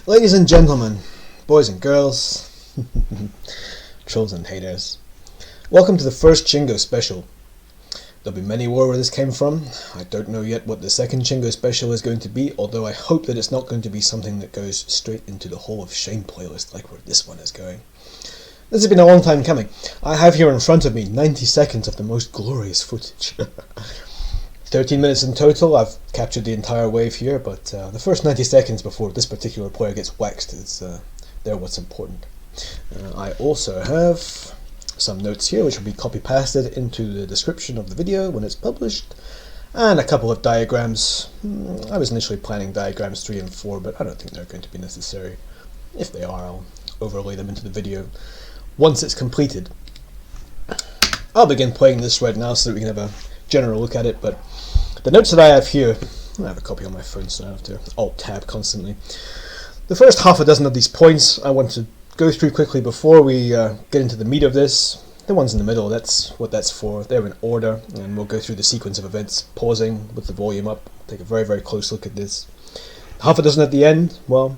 Ladies and gentlemen, boys and girls, trolls and haters, welcome to the first Shingo special. There'll be many more where this came from. I don't know yet what the second Shingo special is going to be, although I hope that it's not going to be something that goes straight into the Hall of Shame playlist like where this one is going. This has been a long time coming. I have here in front of me 90 seconds of the most glorious footage. 13 minutes in total. I've captured the entire wave here, but the first 90 seconds before this particular player gets waxed is they're what's important. I also have some notes here which will be copy pasted into the description of the video when it's published, and a couple of diagrams. I was initially planning diagrams 3 and 4, but I don't think they're going to be necessary. If they are, I'll overlay them into the video once it's completed. I'll begin playing this right now so that we can have a general look at it, but the notes that I have here, I have a copy on my phone so I have to alt-tab constantly. The first half a dozen of these points I want to go through quickly before we get into the meat of this. The ones in the middle, that's what that's for. They're in order, and we'll go through the sequence of events, pausing with the volume up, take a very, very close look at this. Half a dozen at the end, well,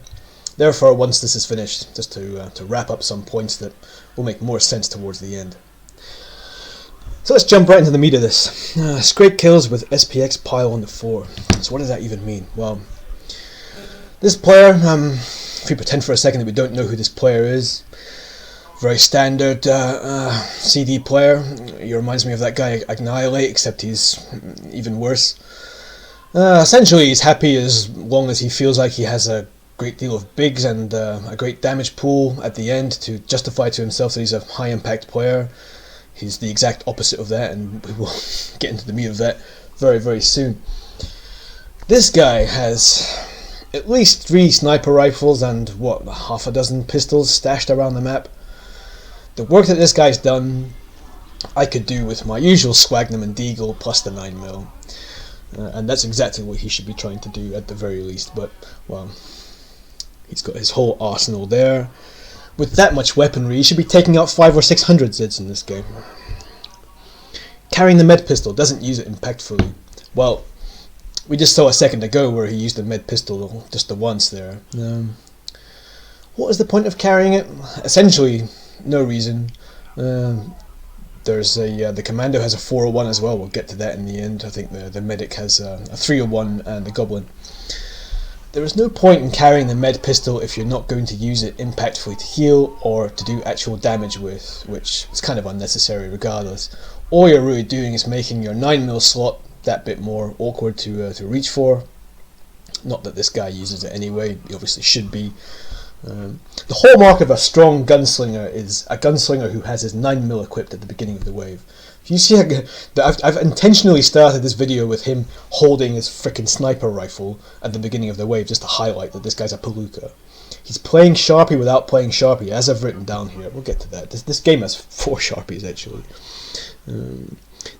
therefore once this is finished, just to wrap up some points that will make more sense towards the end. So let's jump right into the meat of this. Scrape kills with SPX pile on the 4. So what does that even mean? Well, this player, if we pretend for a second that we don't know who this player is, very standard CD player. He reminds me of that guy Annihilate, except he's even worse. Essentially he's happy as long as he feels like he has a great deal of bigs and a great damage pool at the end to justify to himself that he's a high impact player. He's the exact opposite of that, and we will get into the meat of that very, very soon. This guy has at least 3 sniper rifles and, what, half a dozen pistols stashed around the map. The work that this guy's done, I could do with my usual Swagnum and Deagle plus the 9mm. And that's exactly what he should be trying to do at the very least, but, well, he's got his whole arsenal there. With that much weaponry, he should be taking out 500 or 600 zeds in this game. Carrying the med pistol, doesn't use it impactfully. Well, we just saw a second ago where he used the med pistol just the once there. What is the point of carrying it? Essentially, no reason. There's the commando has a 401 as well. We'll get to that in the end. I think the medic has a 301 and the goblin. There is no point in carrying the med pistol if you're not going to use it impactfully to heal or to do actual damage with, which is kind of unnecessary regardless. All you're really doing is making your 9mm slot that bit more awkward to reach for. Not that this guy uses it anyway, he obviously should be. The hallmark of a strong gunslinger is a gunslinger who has his 9mm equipped at the beginning of the wave. If you see, I've intentionally started this video with him holding his frickin' sniper rifle at the beginning of the wave just to highlight that this guy's a palooka. He's playing Sharpie without playing Sharpie, as I've written down here. We'll get to that. This game has 4 Sharpies actually.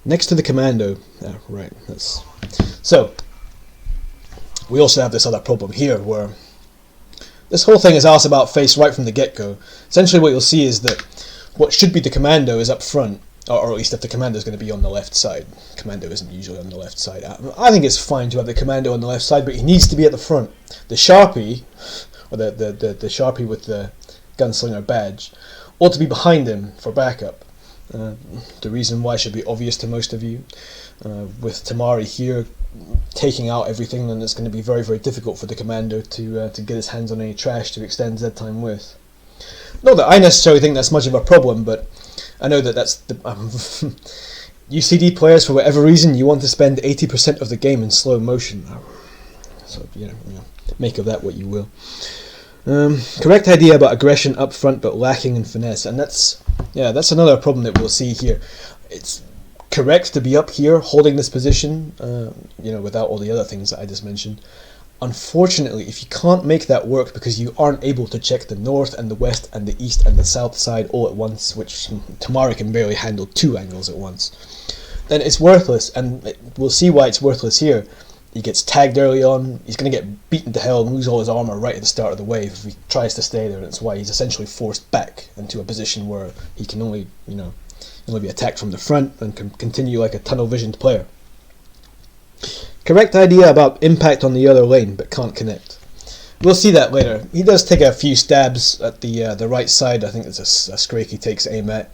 Next to the commando, right. So we also have this other problem here where this whole thing is ass about face right from the get-go. Essentially what you'll see is that what should be the commando is up front, or at least if the commando is going to be on the left side. Commando isn't usually on the left side. I think it's fine to have the commando on the left side, but he needs to be at the front. The Sharpie, or the Sharpie with the Gunslinger badge, ought to be behind him for backup. The reason why should be obvious to most of you. With Tamari here taking out everything, then it's going to be very, very difficult for the commando to get his hands on any trash to extend Z time with. Not that I necessarily think that's much of a problem, but I know that that's the you CD players, for whatever reason, you want to spend 80% of the game in slow motion. So make of that what you will. Correct idea about aggression up front, but lacking in finesse, and that's another problem that we'll see here. It's correct to be up here holding this position, without all the other things that I just mentioned. Unfortunately, if you can't make that work because you aren't able to check the north and the west and the east and the south side all at once, which Tamari can barely handle 2 angles at once, then it's worthless, and we'll see why it's worthless here. He gets tagged early on, he's going to get beaten to hell and lose all his armour right at the start of the wave if he tries to stay there, and that's why he's essentially forced back into a position where he can only be attacked from the front and can continue like a tunnel-visioned player. Correct idea about impact on the other lane, but can't connect. We'll see that later. He does take a few stabs at the right side. I think it's a scrake he takes aim at.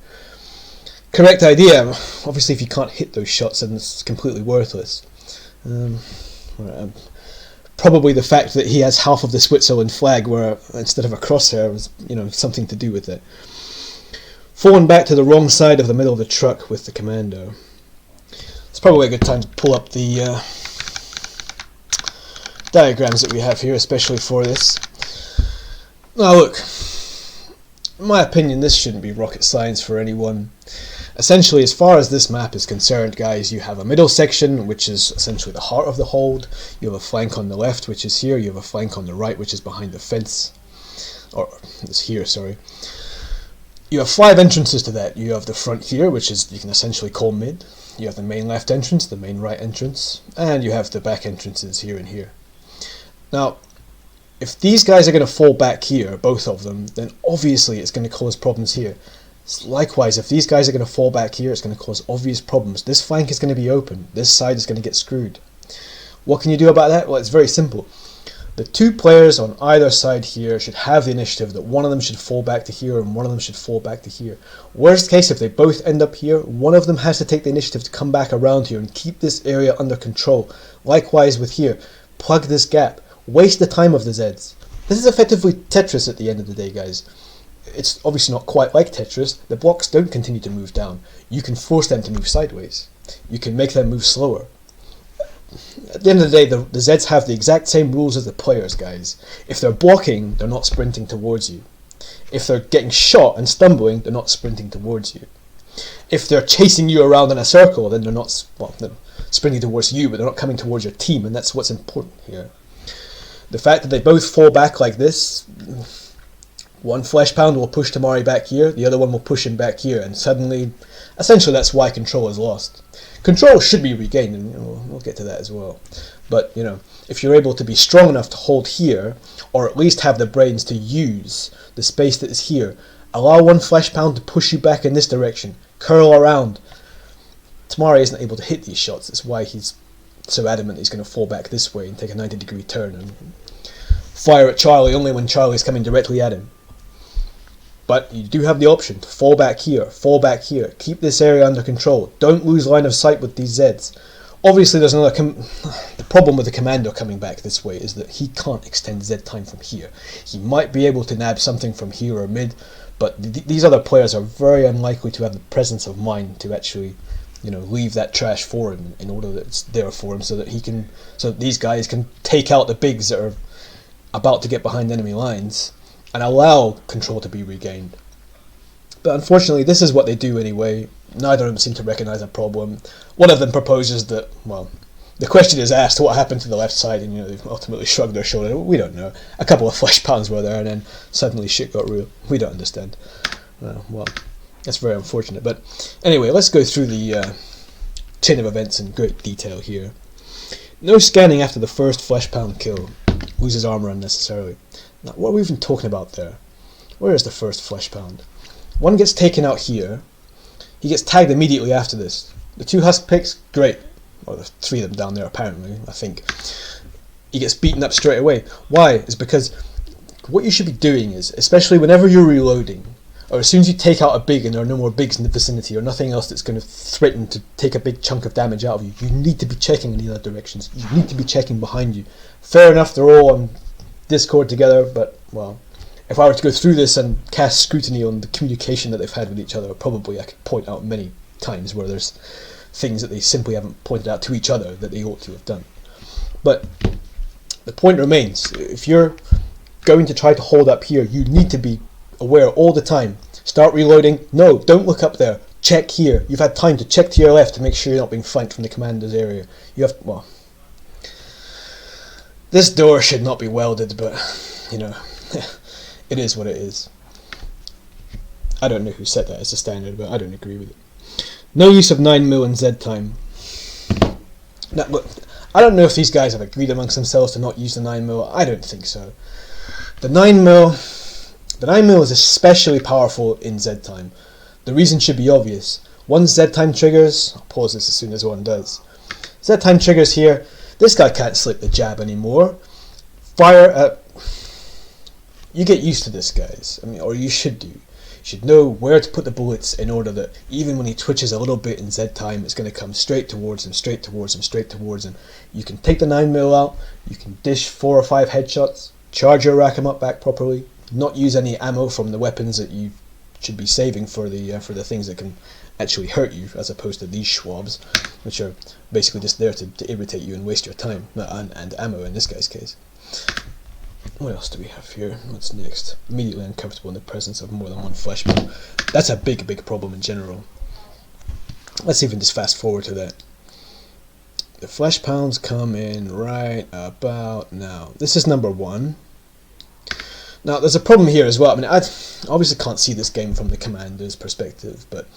Correct idea. Obviously, if you can't hit those shots, then it's completely worthless. Probably the fact that he has half of the Switzerland flag, where instead of a crosshair, was something to do with it. Falling back to the wrong side of the middle of the truck with the commando. It's probably a good time to pull up the diagrams that we have here, especially for this. Now look, in my opinion, this shouldn't be rocket science for anyone. Essentially, as far as this map is concerned, guys, you have a middle section, which is essentially the heart of the hold. You have a flank on the left, which is here. You have a flank on the right, which is behind the fence. Or, it's here, sorry. You have 5 entrances to that. You have the front here, which is, you can essentially call mid. You have the main left entrance, the main right entrance, and you have the back entrances here and here. Now, if these guys are going to fall back here, both of them, then obviously it's going to cause problems here. Likewise, if these guys are going to fall back here, it's going to cause obvious problems. This flank is going to be open. This side is going to get screwed. What can you do about that? Well, it's very simple. The 2 players on either side here should have the initiative that one of them should fall back to here and one of them should fall back to here. Worst case, if they both end up here, one of them has to take the initiative to come back around here and keep this area under control. Likewise with here. Plug this gap. Waste the time of the Zeds. This is effectively Tetris at the end of the day, guys. It's obviously not quite like Tetris. The blocks don't continue to move down. You can force them to move sideways. You can make them move slower. At the end of the day, the Zeds have the exact same rules as the players, guys. If they're blocking, they're not sprinting towards you. If they're getting shot and stumbling, they're not sprinting towards you. If they're chasing you around in a circle, then they're not they're sprinting towards you, but they're not coming towards your team, and that's what's important here. The fact that they both fall back like this, one flesh pound will push Tamari back here, the other one will push him back here, and suddenly, essentially that's why control is lost. Control should be regained, and we'll get to that as well. But, if you're able to be strong enough to hold here, or at least have the brains to use the space that is here, allow one flesh pound to push you back in this direction, curl around. Tamari isn't able to hit these shots, that's why he's so adamant he's going to fall back this way and take a 90-degree turn and fire at Charlie only when Charlie's coming directly at him. But you do have the option to fall back here, keep this area under control, don't lose line of sight with these Zeds. Obviously there's another the problem with the commando coming back this way is that he can't extend Z time from here. He might be able to nab something from here or mid, but these other players are very unlikely to have the presence of mind to actually leave that trash for him in order that it's there for him so that these guys can take out the bigs that are about to get behind enemy lines and allow control to be regained. But unfortunately, this is what they do anyway. Neither of them seem to recognise a problem. One of them proposes that, the question is asked, what happened to the left side, and they've ultimately shrugged their shoulder. We don't know. A couple of flesh pounds were there, and then suddenly shit got real. We don't understand. That's very unfortunate. But anyway, let's go through the chain of events in great detail here. No scanning after the first flesh pound kill. Loses armour unnecessarily. Now, what are we even talking about there? Where is the first flesh pound? One gets taken out here. He gets tagged immediately after this. The 2 husk picks, great. Well, there's 3 of them down there apparently, I think. He gets beaten up straight away. Why? It's because what you should be doing is, especially whenever you're reloading, or as soon as you take out a big and there are no more bigs in the vicinity or nothing else that's going to threaten to take a big chunk of damage out of you, you need to be checking in the other directions. You need to be checking behind you. Fair enough, they're all on Discord together, but, if I were to go through this and cast scrutiny on the communication that they've had with each other, probably I could point out many times where there's things that they simply haven't pointed out to each other that they ought to have done. But the point remains, if you're going to try to hold up here, you need to be aware all the time. Start reloading. No, don't look up there. Check here. You've had time to check to your left to make sure you're not being flanked from the commander's area. This door should not be welded, but, it is what it is. I don't know who set that as a standard, but I don't agree with it. No use of 9mm and Z time. Now, look, I don't know if these guys have agreed amongst themselves to not use the 9mm. I don't think so. The 9mm is especially powerful in Z time. The reason should be obvious. Once Z time triggers, I'll pause this as soon as one does. Z time triggers here. This guy can't slip the jab anymore. Fire at You get used to this, guys. I mean, or you should do. You should know where to put the bullets in order that even when he twitches a little bit in Z time, it's going to come straight towards him, straight towards him, straight towards him. You can take the 9mm out, you can dish 4 or 5 headshots, charge your rack 'em up back properly, not use any ammo from the weapons that you should be saving for the things that can actually hurt you, as opposed to these schwabs, which are basically just there to irritate you and waste your time, and ammo in this guy's case. What else do we have here? What's next? Immediately uncomfortable in the presence of more than one flesh pound. That's a big problem in general. Let's even just fast forward to that. The flesh pounds come in right about now. This is number 1. Now, there's a problem here as well. I mean, I obviously can't see this game from the commander's perspective, but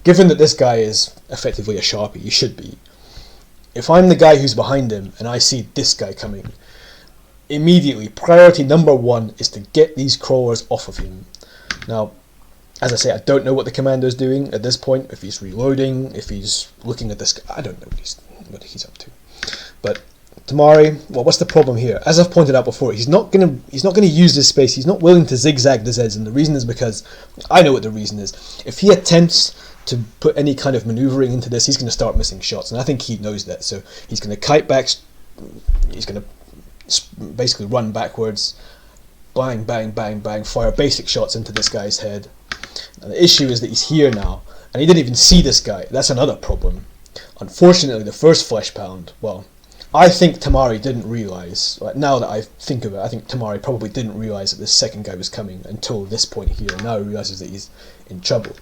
given that this guy is effectively a sharpie, he should be. If I'm the guy who's behind him and I see this guy coming, immediately, priority number 1 is to get these crawlers off of him. Now, as I say, I don't know what the commander's doing at this point, if he's reloading, if he's looking at this guy. I don't know what he's up to. But Tamari, well, what's the problem here? As I've pointed out before, he's not gonna use this space. He's not willing to zigzag the Zeds, and the reason is because I know what the reason is. If he attempts to put any kind of maneuvering into this, he's going to start missing shots, and I think he knows that. So he's going to kite back. He's going to basically run backwards, bang, bang, bang, bang, fire basic shots into this guy's head. And the issue is that he's here now, and he didn't even see this guy. That's another problem. Unfortunately, the first flesh pound, well, I think Tamari didn't realise, like, now that I think of it, I think Tamari probably didn't realise that this second guy was coming until this point here, and now he realises that he's in trouble.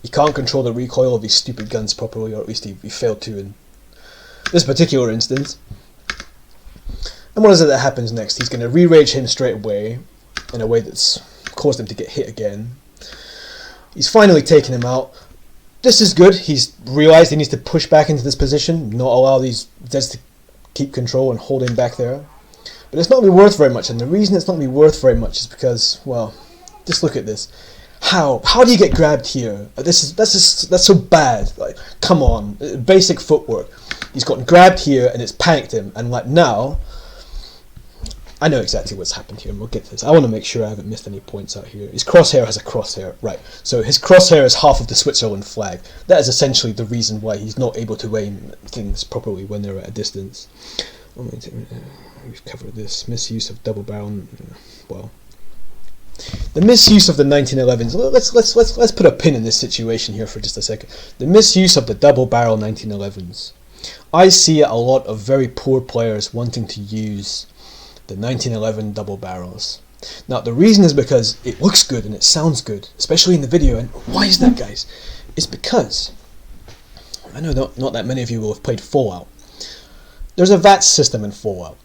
He can't control the recoil of his stupid guns properly, or at least he failed to in this particular instance. And what is it that happens next? He's going to re-rage him straight away, in a way that's caused him to get hit again. He's finally taken him out. This is good. He's realised he needs to push back into this position, not allow these Zeds to keep control and hold him back there. But it's not going to be worth very much, and the reason it's not going to be worth very much is because, well, just look at this. How do you get grabbed here? That's so bad. Like, come on, basic footwork. He's gotten grabbed here and it's panicked him, and like now, I know exactly what's happened here, and we'll get to this. I want to make sure I haven't missed any points out here. His crosshair has a crosshair, right? So his crosshair is half of the Switzerland flag. That is essentially the reason why he's not able to aim things properly when they're at a distance. We've covered this. Misuse of double barrel. Well, the misuse of the 1911s. Let's put a pin in this situation here for just a second. The misuse of the double barrel 1911s. I see a lot of very poor players wanting to use the 1911 double barrels. Now the reason is because it looks good and it sounds good, especially in the video. And why is that, guys? It's because I know not that many of you will have played Fallout. There's a VAT system in Fallout.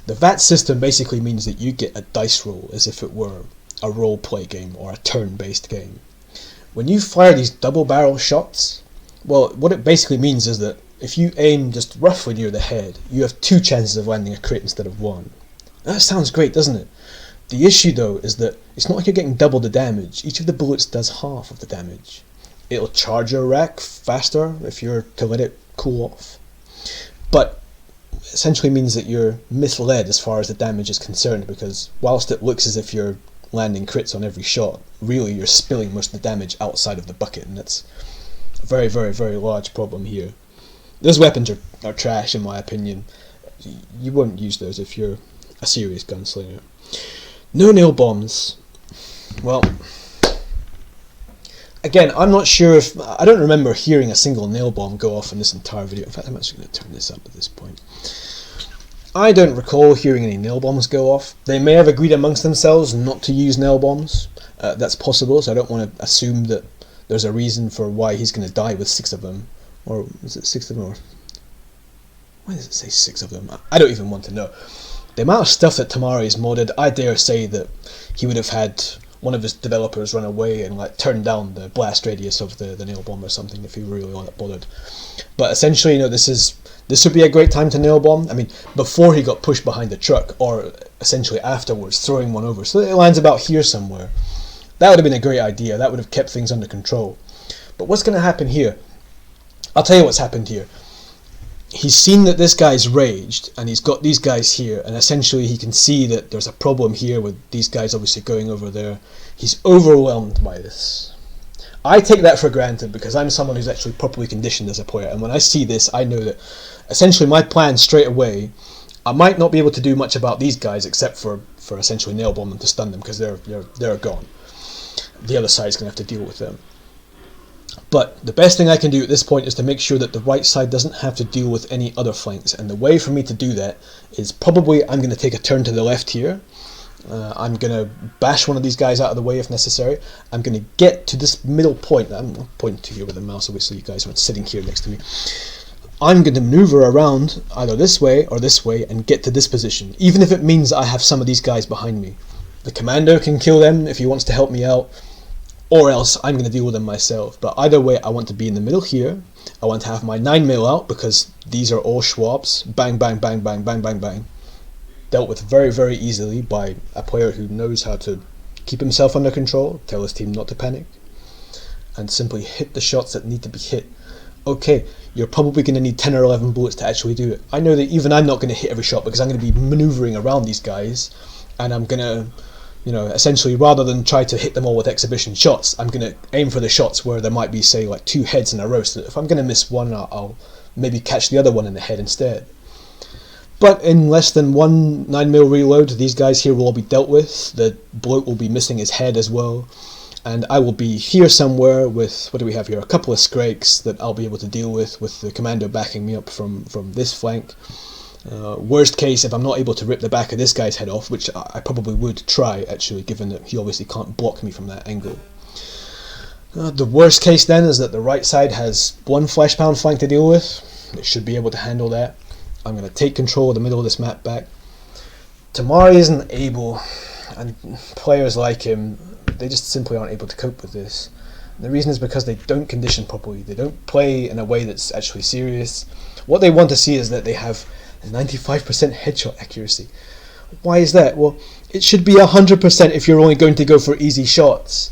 The VAT system basically means that you get a dice roll as if it were a role play game or a turn-based game. When you fire these double barrel shots, well, what it basically means is that if you aim just roughly near the head, you have 2 chances of landing a crit instead of 1. That sounds great, doesn't it? The issue though is that it's not like you're getting double the damage. Each of the bullets does half of the damage. It'll charge your rack faster if you're to let it cool off. But essentially means that you're misled as far as the damage is concerned, because whilst it looks as if you're landing crits on every shot, really you're spilling most of the damage outside of the bucket, and that's a very, very, very large problem here. Those weapons are trash in my opinion. You won't use those if you're a serious gunslinger. No nail bombs. Well, again, I'm not sure if... I don't remember hearing a single nail bomb go off in this entire video. In fact, I'm actually going to turn this up at this point. I don't recall hearing any nail bombs go off. They may have agreed amongst themselves not to use nail bombs. That's possible, so I don't want to assume that there's a reason for why he's going to die with 6 of them. Or is it 6 of them? Or why does it say 6 of them? I don't even want to know. The amount of stuff that Tamari has modded, I dare say that he would have had one of his developers run away and like turn down the blast radius of the nail bomb or something if he really bothered. But essentially, you know, this would be a great time to nail bomb. I mean, before he got pushed behind the truck, or essentially afterwards, throwing one over, so it lands about here somewhere. That would have been a great idea. That would have kept things under control. But what's going to happen here? I'll tell you what's happened here. he's seen that this guy's raged, and he's got these guys here, and essentially he can see that there's a problem here with these guys obviously going over there. He's overwhelmed by this. I take that for granted because I'm someone who's actually properly conditioned as a player, and when I see this, I know that essentially my plan straight away, I might not be able to do much about these guys except for essentially nail bomb them to stun them, because they're gone. The other side's going to have to deal with them. But the best thing I can do at this point is to make sure that the right side doesn't have to deal with any other flanks, and the way for me to do that is probably I'm going to take a turn to the left here. I'm going to bash one of these guys out of the way if necessary. I'm going to get to this middle point. I'm pointing to here with the mouse, obviously you guys aren't sitting here next to me. I'm going to maneuver around either this way or this way and get to this position, even if it means I have some of these guys behind me. The commando can kill them if he wants to help me out, or else I'm going to deal with them myself. But either way, I want to be in the middle here. I want to have my 9mm out because these are all Schwabs. Bang, bang, bang, bang, bang, bang, bang. Dealt with very, very easily by a player who knows how to keep himself under control, tell his team not to panic, and simply hit the shots that need to be hit. Okay, you're probably going to need 10 or 11 bullets to actually do it. I know that even I'm not going to hit every shot because I'm going to be maneuvering around these guys, and I'm going to, you know, essentially rather than try to hit them all with exhibition shots, I'm going to aim for the shots where there might be, say, like 2 heads in a row, so that if I'm going to miss one, I'll maybe catch the other one in the head instead. But in less than one 9mm reload, these guys here will all be dealt with. The bloke will be missing his head as well. And I will be here somewhere with, what do we have here, a couple of scrakes that I'll be able to deal with the commando backing me up from this flank. Worst case, if I'm not able to rip the back of this guy's head off, which I probably would try actually, given that he obviously can't block me from that angle. The worst case then is that the right side has one flesh pound flank to deal with. It should be able to handle that. I'm going to take control of the middle of this map back. Tamari isn't able, and players like him, they just simply aren't able to cope with this. And the reason is because they don't condition properly. They don't play in a way that's actually serious. What they want to see is that they have 95% headshot accuracy. Why is that? Well, it should be 100% if you're only going to go for easy shots.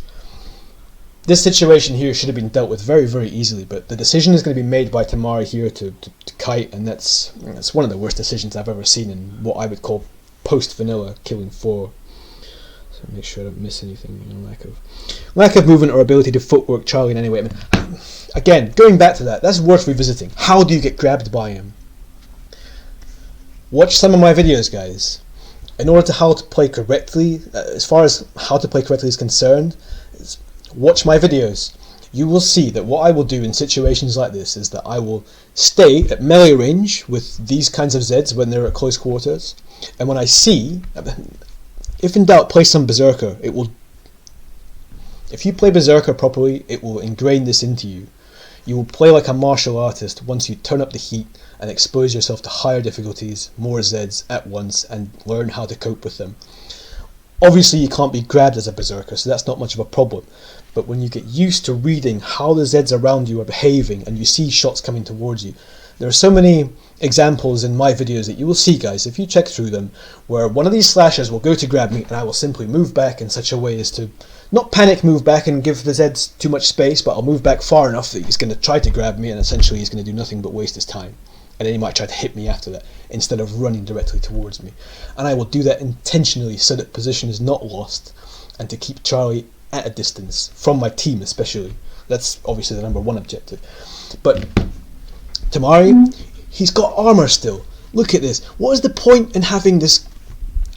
This situation here should have been dealt with very, very easily, but the decision is going to be made by Tamari here to kite, and that's one of the worst decisions I've ever seen in what I would call post-vanilla killing 4. So make sure I don't miss anything. You know, lack of movement or ability to footwork Charlie in any way. I mean, again, going back to that's worth revisiting. How do you get grabbed by him? Watch some of my videos, guys. In order to how to play correctly, as far as how to play correctly is concerned, watch my videos. You will see that what I will do in situations like this is that I will stay at melee range with these kinds of Zeds when they're at close quarters, and when I see, if in doubt, play some Berserker. If you play Berserker properly, it will ingrain this into you. You will play like a martial artist once you turn up the heat and expose yourself to higher difficulties, more Zeds at once, and learn how to cope with them. Obviously you can't be grabbed as a Berserker, so that's not much of a problem. But when you get used to reading how the Zeds around you are behaving and you see shots coming towards you, there are so many examples in my videos that you will see, guys, if you check through them, where one of these slashers will go to grab me and I will simply move back in such a way as to not panic move back and give the Zeds too much space, but I'll move back far enough that he's going to try to grab me and essentially he's going to do nothing but waste his time. And then he might try to hit me after that, instead of running directly towards me. And I will do that intentionally so that position is not lost, and to keep Charlie at a distance, from my team especially. That's obviously the #1 objective. But Tamari, he's got armour still. Look at this. What is the point in having this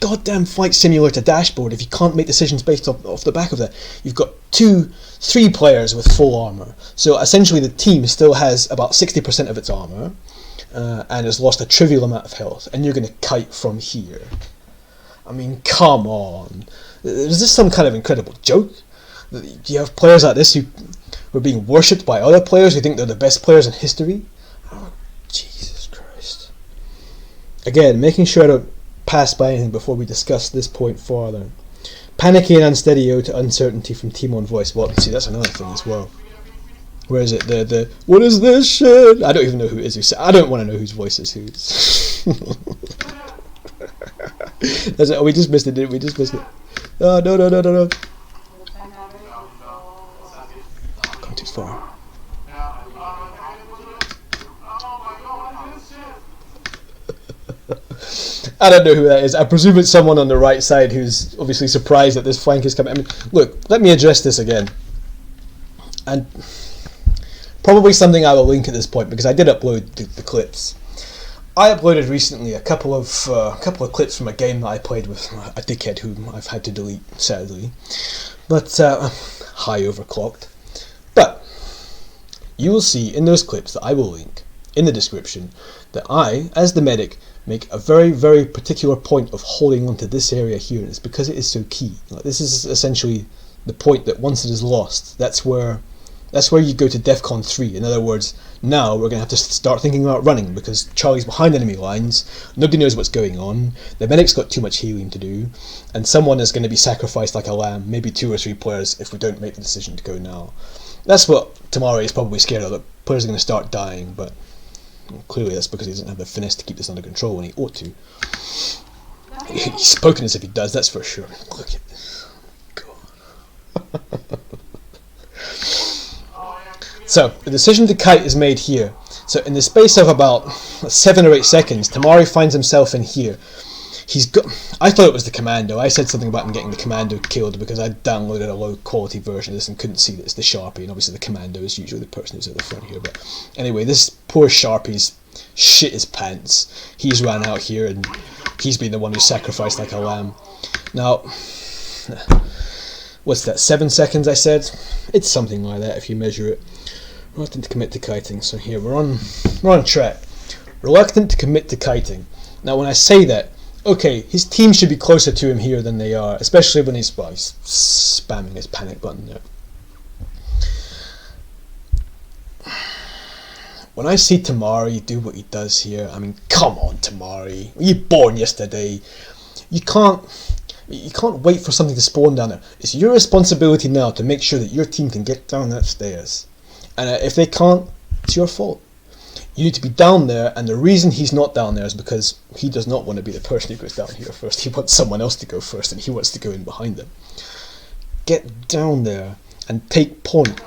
goddamn flight simulator dashboard if you can't make decisions based off the back of that? You've got 3 players with full armour. So essentially the team still has about 60% of its armour, and has lost a trivial amount of health, and you're going to kite from here. I mean, come on. Is this some kind of incredible joke? Do you have players like this who are being worshipped by other players who think they're the best players in history? Oh, Jesus Christ. Again, making sure I don't pass by anything before we discuss this point further. Panicky and unsteady owed to uncertainty from team on voice. Well, see, that's another thing as well. Where is it? The what is this shit? I don't even know who it is. I don't want to know whose voice is whose. That's it. Oh, we just missed it, didn't we? Just missed it. Oh, no. Oh, I've gone too far. I don't know who that is. I presume it's someone on the right side who's obviously surprised that this flank is coming. I mean, look, let me address this again. And probably something I will link at this point, because I did upload the clips. I uploaded recently a couple of clips from a game that I played with a dickhead whom I've had to delete, sadly. But, high overclocked. But, you will see in those clips that I will link in the description that I, as the medic, make a very, very particular point of holding onto this area here, and it's because it is so key. Like, this is essentially the point that once it is lost, that's where you go to DEFCON 3. In other words, now we're going to have to start thinking about running, because Charlie's behind enemy lines, nobody knows what's going on, the medic's got too much healing to do, and someone is going to be sacrificed like a lamb, maybe 2 or 3 players if we don't make the decision to go now. That's what Tamari is probably scared of, that players are going to start dying, but clearly that's because he doesn't have the finesse to keep this under control when he ought to. He's spoken as if he does, that's for sure. Look at this. God. So, the decision to kite is made here. So, in the space of about 7 or 8 seconds, Tamari finds himself in here. I thought it was the commando. I said something about him getting the commando killed because I downloaded a low quality version of this and couldn't see that it's the sharpie, and obviously the commando is usually the person who's at the front here. But anyway, this poor sharpie's shit his pants. He's ran out here and he's been the one who's sacrificed like a lamb. Now, what's that, 7 seconds I said? It's something like that if you measure it. Reluctant to commit to kiting. So here we're on track. Reluctant to commit to kiting. Now when I say that, okay, his team should be closer to him here than they are, especially when he's spamming his panic button there. When I see Tamari do what he does here, I mean, come on, Tamari. Were you born yesterday? You can't wait for something to spawn down there. It's your responsibility now to make sure that your team can get down that stairs. And if they can't, it's your fault. You need to be down there, and the reason he's not down there is because he does not want to be the person who goes down here first. He wants someone else to go first, and he wants to go in behind them. Get down there and take point.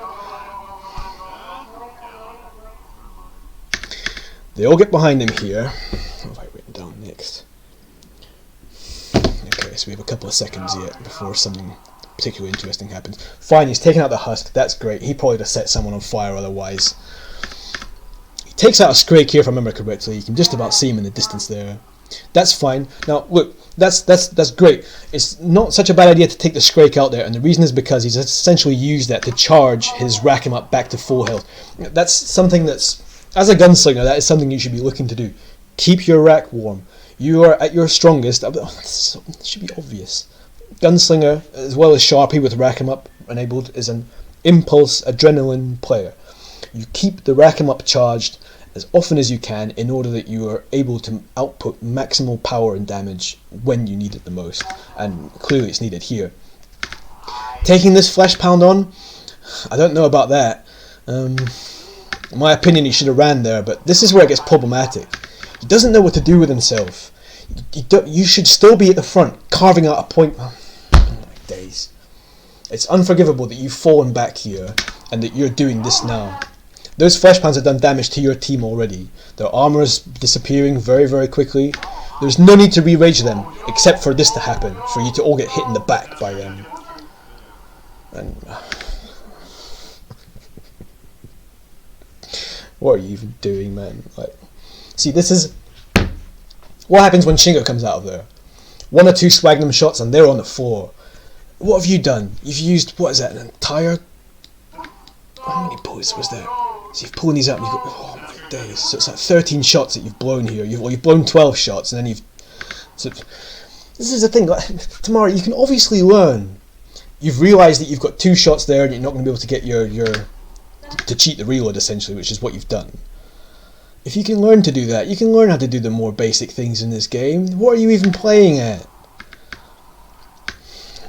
They all get behind him here. What have I written down next? Okay, so we have a couple of seconds yet before something particularly interesting happens. Fine, he's taken out the husk. That's great. He probably just set someone on fire otherwise. Takes out a scrake here if I remember correctly. You can just about see him in the distance there. That's fine. Now look, that's great. It's not such a bad idea to take the scrake out there, and the reason is because he's essentially used that to charge his rack him up back to full health. That's something that's, as a gunslinger, that is something you should be looking to do. Keep your rack warm. You are at your strongest. This should be obvious. Gunslinger, as well as Sharpie with rack him up enabled, is an impulse adrenaline player. You keep the rack him up charged as often as you can in order that you are able to output maximal power and damage when you need it the most, and clearly it's needed here. Taking this flesh pound on, I don't know about that. In my opinion, he should have ran there, but this is where it gets problematic. He doesn't know what to do with himself. You should still be at the front, carving out a point. Oh my days. It's unforgivable that you've fallen back here and that you're doing this now. Those flesh pounds have done damage to your team already. Their armour is disappearing very, very quickly. There's no need to re-rage them, except for this to happen, for you to all get hit in the back by them. And what are you even doing, man? Like, see, this is what happens when Shingo comes out of there. 1 or 2 swagnum shots and they're on the floor. What have you done? You've used, what is that, an entire... How many bullets was there? So you're pulling these up and you go, oh my days. So it's like 13 shots that you've blown here. You've blown 12 shots and then you've... So this is the thing, like, Tamari, you can obviously learn. You've realised that you've got 2 shots there and you're not going to be able to get to cheat the reload essentially, which is what you've done. If you can learn to do that, you can learn how to do the more basic things in this game. What are you even playing at?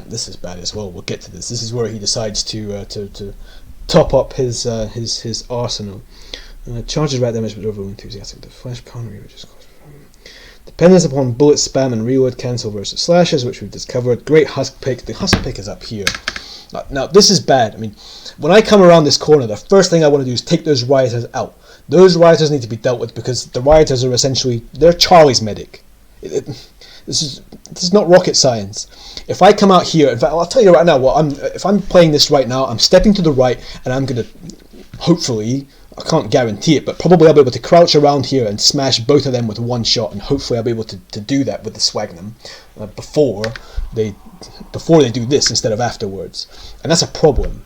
This is bad as well. We'll get to this. This is where he decides to top up his arsenal. Charges right damage, but overall enthusiastic. The flash pound which is dependence upon bullet spam and reload cancel versus slashes, which we've discovered. Great husk pick. The husk pick is up here. Now this is bad. I mean, when I come around this corner, the first thing I want to do is take those rioters out. Those rioters need to be dealt with because the rioters are essentially, they're Charlie's medic. This is not rocket science. If I come out here, in fact, I'll tell you right now, if I'm playing this right now, I'm stepping to the right, and I'm going to, hopefully, I can't guarantee it, but probably I'll be able to crouch around here and smash both of them with one shot, and hopefully I'll be able to do that with the Swagnum before they do this instead of afterwards. And that's a problem.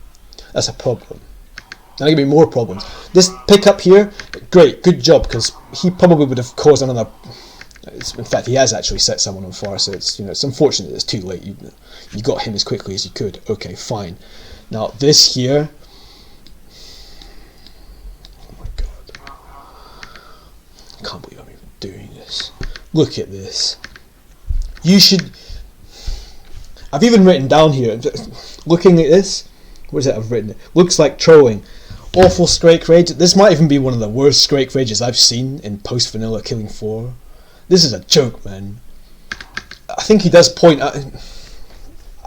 That's a problem. And there's going to be more problems. This pickup here, great, good job, because he probably would have caused another... In fact, he has actually set someone on fire, so it's, it's unfortunate it's too late. You got him as quickly as you could. Okay, fine. Now this here. Oh my god! I can't believe I'm even doing this. Look at this. You should. I've even written down here. Looking at this, what is it I've written? Looks like trolling. Awful Scrake Rage. This might even be one of the worst Scrake Rages I've seen in post vanilla Killing 4. This is a joke, man. I think he does point out...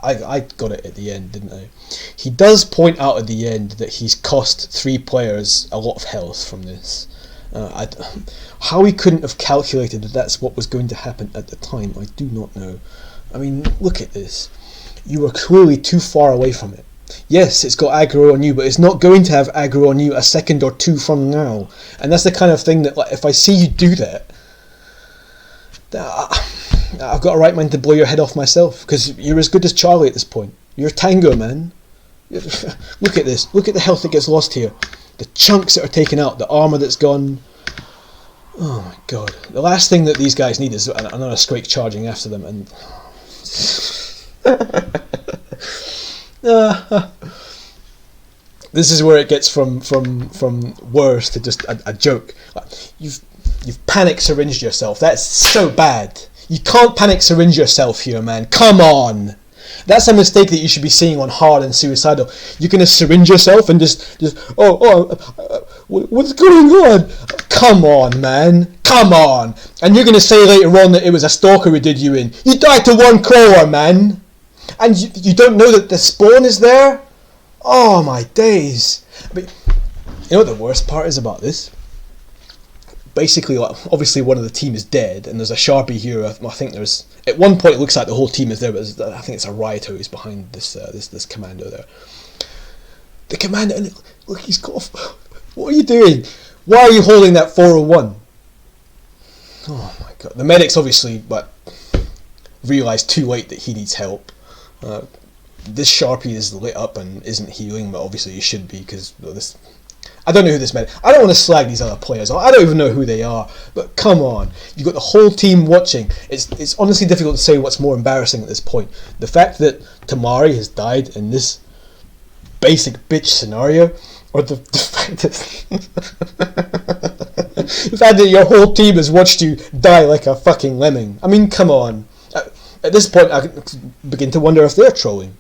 I got it at the end, didn't I? He does point out at the end that he's cost 3 players a lot of health from this. How he couldn't have calculated that that's what was going to happen at the time, I do not know. I mean, look at this. You were clearly too far away from it. Yes, it's got aggro on you, but it's not going to have aggro on you a second or two from now. And that's the kind of thing that, like, if I see you do that, I've got a right mind to blow your head off myself, because you're as good as Charlie at this point. You're Tango, man. Look at this. Look at the health that gets lost here. The chunks that are taken out, the armour that's gone. Oh my god. The last thing that these guys need is another Scrake charging after them, and... This is where it gets from worse to just a joke. You've panic syringed yourself. That's so bad. You can't panic syringe yourself here, man. Come on. That's a mistake that you should be seeing on hard and suicidal. You're gonna syringe yourself and just what's going on? Come on, man. Come on. And you're gonna say later on that it was a stalker who did you in. You died to 1 crawler, man. And you don't know that the spawn is there? Oh my days. But you know what the worst part is about this? Basically, obviously one of the team is dead, and there's a sharpie here. I think there's, at one point it looks like the whole team is there, but I think it's a rioter who's behind this this commando there. The commander, and look, he's got. What are you doing? Why are you holding that 401? Oh my god! The medics obviously, realise too late that he needs help. This sharpie is lit up and isn't healing, but obviously he should be, because this. I don't know who this medic. I don't want to slag these other players. I don't even know who they are. But come on, you've got the whole team watching. It's honestly difficult to say what's more embarrassing at this point: the fact that Tamari has died in this basic bitch scenario, or the fact that the fact that your whole team has watched you die like a fucking lemming. I mean, come on. At this point, I begin to wonder if they're trolling.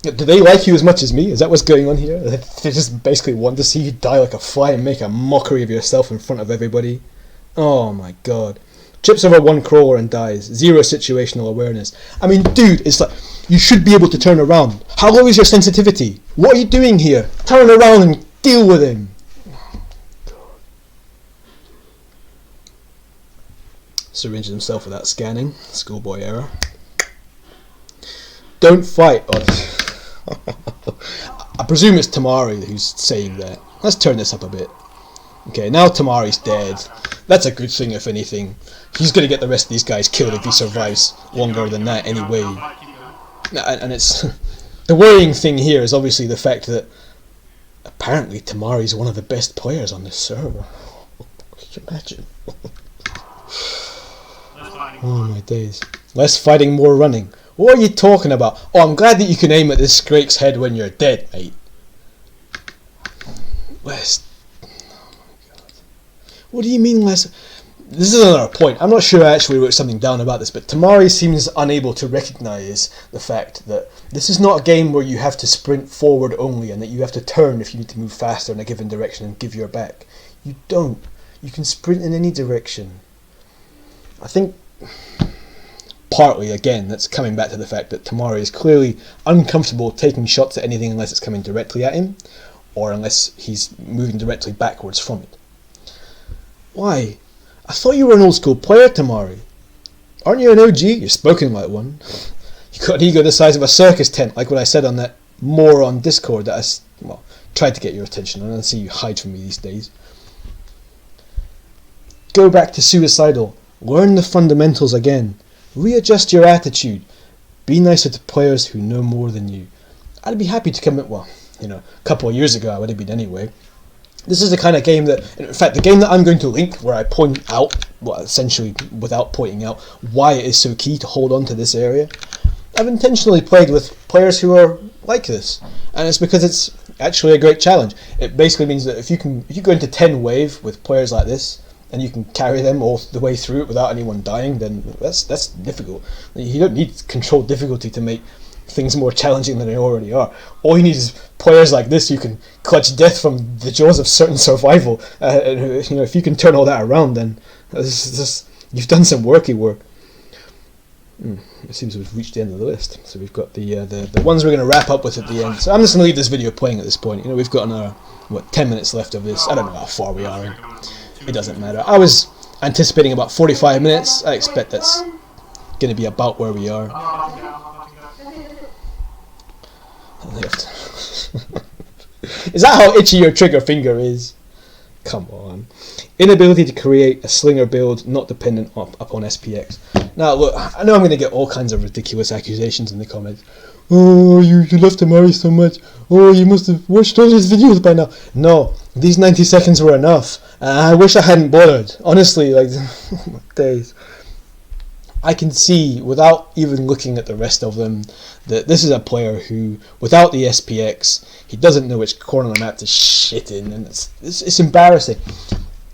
Do they like you as much as me? Is that what's going on here? They just basically want to see you die like a fly and make a mockery of yourself in front of everybody. Oh my god. Trips over 1 crawler and dies. 0 situational awareness. I mean, dude, it's like, you should be able to turn around. How low is your sensitivity? What are you doing here? Turn around and deal with him. Syringed himself without scanning. Schoolboy error. Don't fight. I presume it's Tamari who's saying that. Let's turn this up a bit. Okay, now Tamari's dead. That's a good thing, if anything. He's going to get the rest of these guys killed if he survives longer than that anyway. And it's... The worrying thing here is obviously the fact that apparently Tamari's one of the best players on this server. Could you imagine? Oh my days. Less fighting, more running. What are you talking about? Oh, I'm glad that you can aim at this Scrake's head when you're dead, mate. Less... Oh my god. What do you mean less... This is another point. I'm not sure I actually wrote something down about this, but Tamari seems unable to recognise the fact that this is not a game where you have to sprint forward only and that you have to turn if you need to move faster in a given direction and give your back. You don't. You can sprint in any direction. I think... Partly, again, that's coming back to the fact that Tamari is clearly uncomfortable taking shots at anything unless it's coming directly at him, or unless he's moving directly backwards from it. Why? I thought you were an old school player, Tamari. Aren't you an OG? You're spoken like one. You got an ego the size of a circus tent, like what I said on that more on Discord that I tried to get your attention on. I see you hide from me these days. Go back to suicidal. Learn the fundamentals again. Readjust your attitude. Be nicer to players who know more than you. I'd be happy to commit, well, you know, a couple of years ago I would have been anyway. This is the kind of game that, in fact, the game that I'm going to link where I point out, well, essentially without pointing out, why it is so key to hold on to this area. I've intentionally played with players who are like this, and it's because it's actually a great challenge. It basically means that if you go into 10 wave with players like this, and you can carry them all the way through it without anyone dying, then that's difficult. You don't need controlled difficulty to make things more challenging than they already are. All you need is players like this who can clutch death from the jaws of certain survival. And, you know, if you can turn all that around, then you've done some worky work. It seems we've reached the end of the list. So we've got the ones we're going to wrap up with at the end. So I'm just going to leave this video playing at this point. You know, we've got another 10 minutes left of this. I don't know how far we are in. It doesn't matter. I was anticipating about 45 minutes. I expect that's going to be about where we are. Is that how itchy your trigger finger is? Come on. Inability to create a slinger build not dependent upon SPX. Now look, I know I'm going to get all kinds of ridiculous accusations in the comments. Oh, you love Tamari so much. Oh, you must have watched all his videos by now. No, these 90 seconds were enough. I wish I hadn't bothered. Honestly, like, oh my days. I can see, without even looking at the rest of them, that this is a player who, without the SPX, he doesn't know which corner of the map to shit in, and it's embarrassing.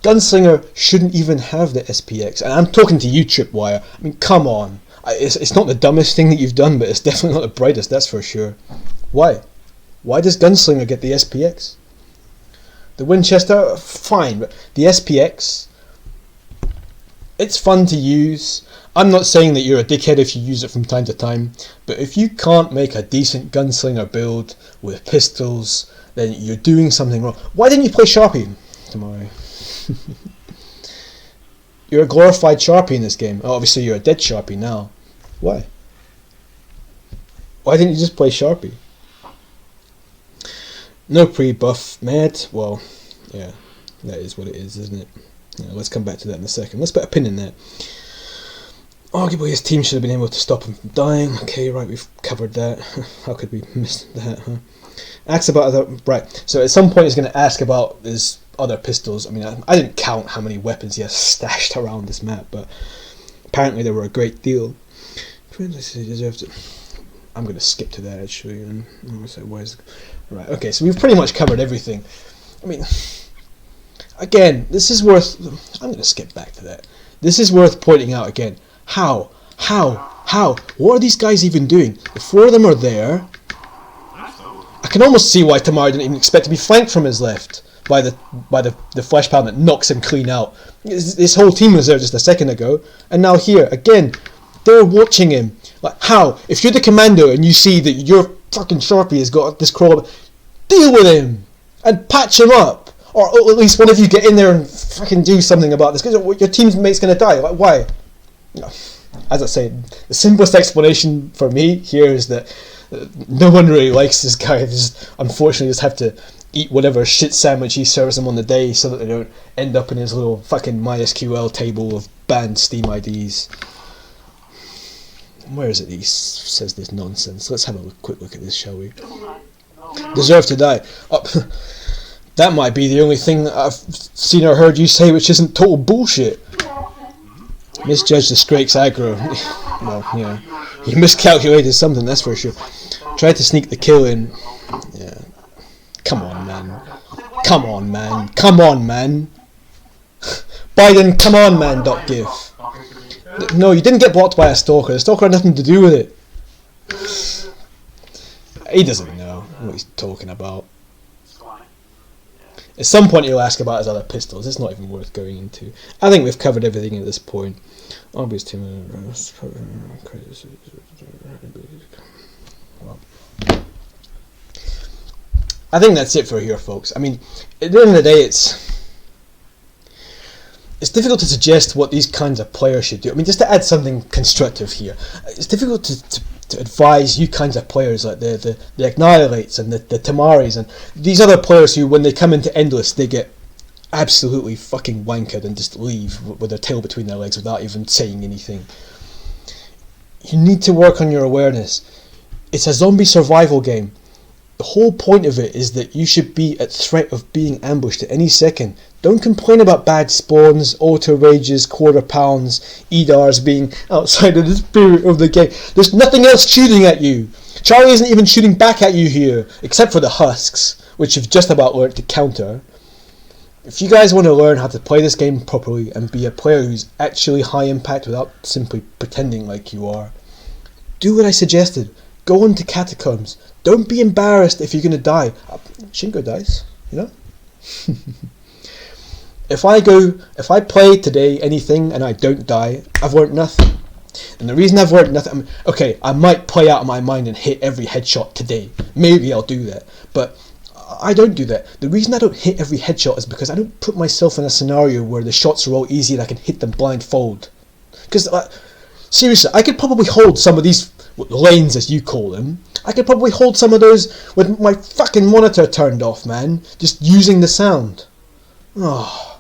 Gunslinger shouldn't even have the SPX, and I'm talking to you, Tripwire. I mean, come on. It's not the dumbest thing that you've done, but it's definitely not the brightest, that's for sure. Why? Why does Gunslinger get the SPX? The Winchester, fine, but the SPX, it's fun to use. I'm not saying that you're a dickhead if you use it from time to time, but if you can't make a decent Gunslinger build with pistols, then you're doing something wrong. Why didn't you play Sharpie, Tamari? You're a glorified Sharpie in this game. Oh, obviously you're a dead Sharpie now. Why? Why didn't you just play Sharpie? No pre-buff, mad. Well, yeah, that is what it is, isn't it? Yeah, let's come back to that in a second. Let's put a pin in that. Arguably his team should have been able to stop him from dying. Okay, right, we've covered that. How could we miss that, huh? Asks about other... Right, so at some point he's going to ask about his other pistols. I mean, I didn't count how many weapons he has stashed around this map, but apparently there were a great deal. I'm going to skip to that, actually. And so right, okay, so we've pretty much covered everything. I mean, again, this is worth... I'm going to skip back to that. This is worth pointing out again. How? What are these guys even doing? The four of them are there. I can almost see why Tamari didn't even expect to be flanked from his left by the flesh pound that knocks him clean out. This whole team was there just a second ago, and now here again, they're watching him. Like, how? If you're the commando and you see that your fucking Sharpie has got this crawl, deal with him and patch him up, or at least one of you get in there and fucking do something about this, because your teammate's gonna die. Like, why? As I say, the simplest explanation for me here is that no one really likes this guy. They just, unfortunately, just have to eat whatever shit sandwich he serves them on the day so that they don't end up in his little fucking MySQL table of banned Steam IDs. Where is it he says this nonsense? Let's have a quick look at this, shall we? Deserve to die. Oh, that might be the only thing that I've seen or heard you say which isn't total bullshit. Misjudged the Scrake's aggro. Well, yeah. You miscalculated something, that's for sure. Tried to sneak the kill in. Yeah. Come on, man. Come on, man. Come on, man. Biden, come on, man. .gif. No, you didn't get blocked by a stalker. The stalker had nothing to do with it. He doesn't know what he's talking about. At some point he'll ask about his other pistols. It's not even worth going into. I think we've covered everything at this point. Obvious team. I think that's it for here, folks. I mean, at the end of the day, it's difficult to suggest what these kinds of players should do. I mean, just to add something constructive here, it's difficult to advise you kinds of players like the Annihilates and the Tamaris and these other players who, when they come into Endless, they get absolutely fucking wankered and just leave with their tail between their legs without even saying anything. You need to work on your awareness. It's a zombie survival game. The whole point of it is that you should be at threat of being ambushed at any second. Don't complain about bad spawns, auto rages, quarter pounds, EDARs being outside of the spirit of the game. There's nothing else shooting at you. Charlie isn't even shooting back at you here, except for the husks, which you've just about learned to counter. If you guys want to learn how to play this game properly and be a player who's actually high impact without simply pretending like you are, do what I suggested. Go on to Catacombs. Don't be embarrassed if you're going to die. Shingo dies, you know? If I play today anything and I don't die, I've learned nothing. And the reason I've learned nothing, okay, I might play out of my mind and hit every headshot today. Maybe I'll do that. But I don't do that. The reason I don't hit every headshot is because I don't put myself in a scenario where the shots are all easy and I can hit them blindfold. Because, seriously, I could probably hold some of these lanes, as you call them. I could probably hold some of those with my fucking monitor turned off, man. Just using the sound. Oh.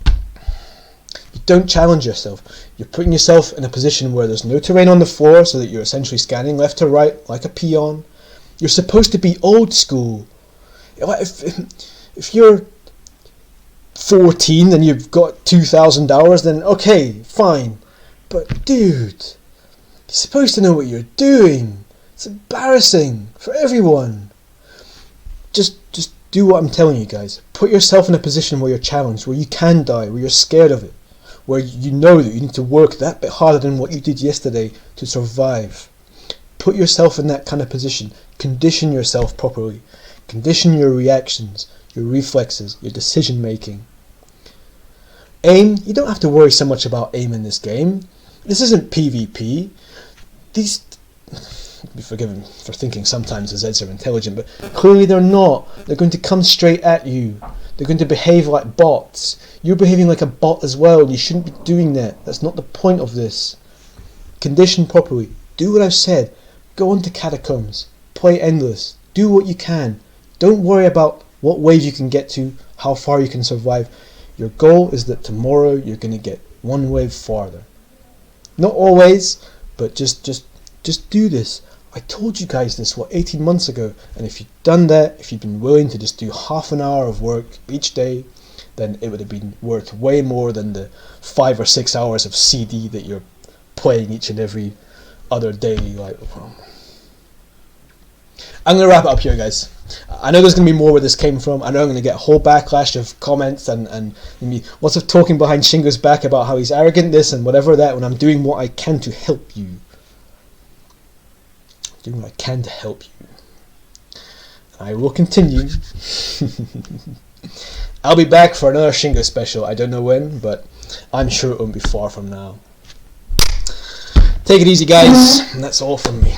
You don't challenge yourself. You're putting yourself in a position where there's no terrain on the floor so that you're essentially scanning left to right like a peon. You're supposed to be old school. If you're 14 and you've got 2,000 hours, then okay, fine. But dude, you're supposed to know what you're doing. It's embarrassing for everyone. Just do what I'm telling you guys. Put yourself in a position where you're challenged, where you can die, where you're scared of it, where you know that you need to work that bit harder than what you did yesterday to survive. Put yourself in that kind of position. Condition yourself properly. Condition your reactions, your reflexes, your decision making. Aim, you don't have to worry so much about aim in this game. This isn't PvP. These, be forgiven for thinking sometimes the Zeds are intelligent, but clearly they're not. They're going to come straight at you. They're going to behave like bots. You're behaving like a bot as well, and you shouldn't be doing that. That's not the point of this. Condition properly. Do what I've said. Go on to Catacombs. Play Endless. Do what you can. Don't worry about what wave you can get to, how far you can survive. Your goal is that tomorrow you're going to get one wave farther. Not always, but just do this. I told you guys this, 18 months ago, and if you'd done that, if you'd been willing to just do half an hour of work each day, then it would have been worth way more than the 5 or 6 hours of CD that you're playing each and every other day. I'm going to wrap it up here, guys. I know there's going to be more where this came from. I know I'm going to get a whole backlash of comments and lots of talking behind Shingo's back about how he's arrogant this and whatever that, when I'm doing what I can to help you. Doing what I can to help you. I will continue. I'll be back for another Shingo special. I don't know when, but I'm sure it won't be far from now. Take it easy, guys, and that's all from me.